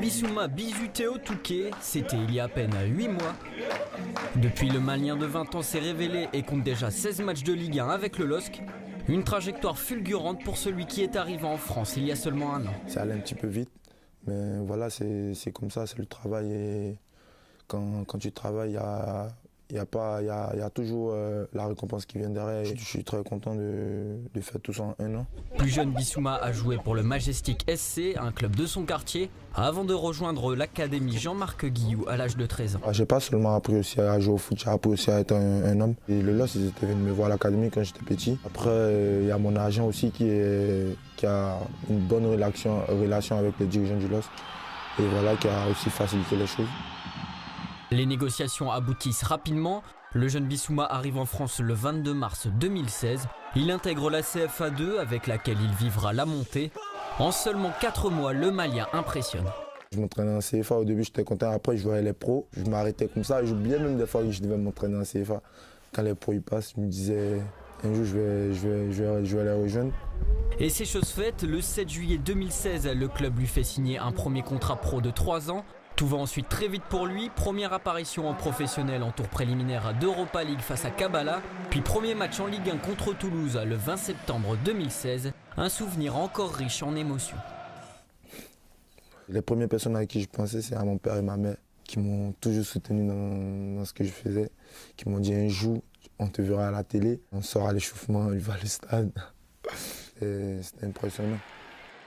Bissouma Bisuteo Touquet, c'était il y a à peine 8 mois. Depuis, le Malien de 20 ans s'est révélé et compte déjà 16 matchs de Ligue 1 avec le LOSC. Une trajectoire fulgurante pour celui qui est arrivé en France il y a seulement un an. Ça allait un petit peu vite, mais voilà, c'est comme ça, c'est le travail. Et quand tu travailles, il y a toujours la récompense qui vient derrière. Je suis très content de faire tout ça en un an. Plus jeune, Bissouma a joué pour le Majestic SC, un club de son quartier, avant de rejoindre l'académie Jean-Marc Guillou à l'âge de 13 ans. J'ai pas seulement appris aussi à jouer au foot, j'ai appris aussi à être un homme. Et le LOSC, ils étaient venus me voir à l'académie quand j'étais petit. Après, il y a mon agent aussi qui a une bonne relation avec les dirigeants du LOSC. Et voilà, qui a aussi facilité les choses. Les négociations aboutissent rapidement. Le jeune Bissouma arrive en France le 22 mars 2016. Il intègre la CFA2 avec laquelle il vivra la montée. En seulement 4 mois, le Malien impressionne. Je m'entraînais en CFA, au début j'étais content, après je voyais les pros. Je m'arrêtais comme ça, j'oubliais même des fois que je devais m'entraîner en CFA. Quand les pros y passent, je me disais un jour je vais les rejoindre. Et c'est chose faite, le 7 juillet 2016, le club lui fait signer un premier contrat pro de 3 ans. Tout va ensuite très vite pour lui. Première apparition en professionnel en tour préliminaire d'Europa League face à Kabbalah. Puis premier match en Ligue 1 contre Toulouse le 20 septembre 2016. Un souvenir encore riche en émotions. Les premières personnes à qui je pensais, c'est à mon père et ma mère, qui m'ont toujours soutenu dans ce que je faisais, qui m'ont dit un jour, on te verra à la télé, on sort à l'échauffement, on va au stade. C'était impressionnant.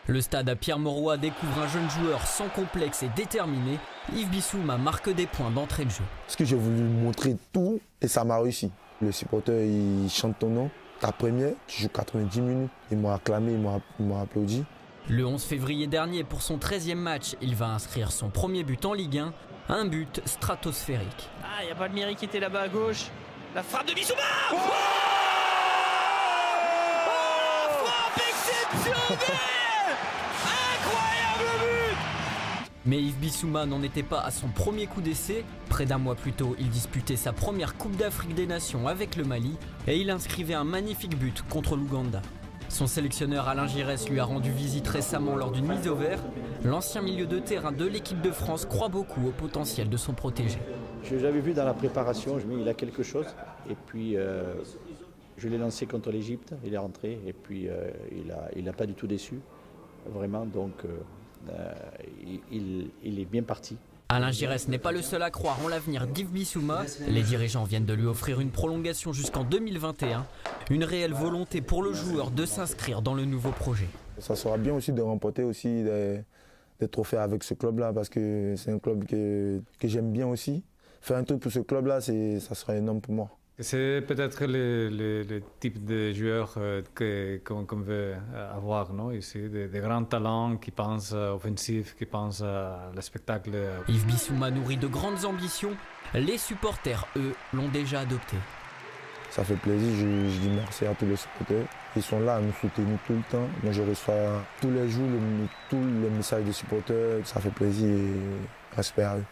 Le stade à Pierre-Mauroy découvre un jeune joueur sans complexe et déterminé. Yves Bissouma marque des points d'entrée de jeu. Parce que j'ai voulu montrer tout et ça m'a réussi. Le supporter, il chante ton nom, ta première, tu joues 90 minutes. Ils m'ont acclamé, ils m'ont applaudi. Le 11 février dernier, pour son 13e match, il va inscrire son premier but en Ligue 1. Un but stratosphérique. Ah, il n'y a pas de mairie qui était là-bas à gauche. La frappe de Bissouma. Oh, frappe exceptionnelle. Mais Yves Bissouma n'en était pas à son premier coup d'essai. Près d'un mois plus tôt, il disputait sa première Coupe d'Afrique des Nations avec le Mali et il inscrivait un magnifique but contre l'Ouganda. Son sélectionneur Alain Giresse lui a rendu visite récemment lors d'une mise au vert. L'ancien milieu de terrain de l'équipe de France croit beaucoup au potentiel de son protégé. J'avais vu dans la préparation, je me dis il a quelque chose. Et puis je l'ai lancé contre l'Égypte, il est rentré et puis il n'a pas du tout déçu, vraiment. Donc il est bien parti. Alain Giresse n'est pas le seul à croire en l'avenir d'Yves Bissouma. Les dirigeants viennent de lui offrir une prolongation jusqu'en 2021. Une réelle volonté pour le joueur de s'inscrire dans le nouveau projet. Ça sera bien aussi de remporter aussi des trophées avec ce club-là parce que c'est un club que j'aime bien aussi. Faire un truc pour ce club-là, ça sera énorme pour moi. C'est peut-être le type de joueur qu'on veut avoir, non? Ici, des grands talents qui pensent offensif, qui pensent au spectacle. Yves Bissouma nourrit de grandes ambitions. Les supporters, eux, l'ont déjà adopté. Ça fait plaisir, je dis merci à tous les supporters. Ils sont là à nous soutenir tout le temps. Moi, je reçois tous les jours tous les messages des supporters. Ça fait plaisir et respect à eux.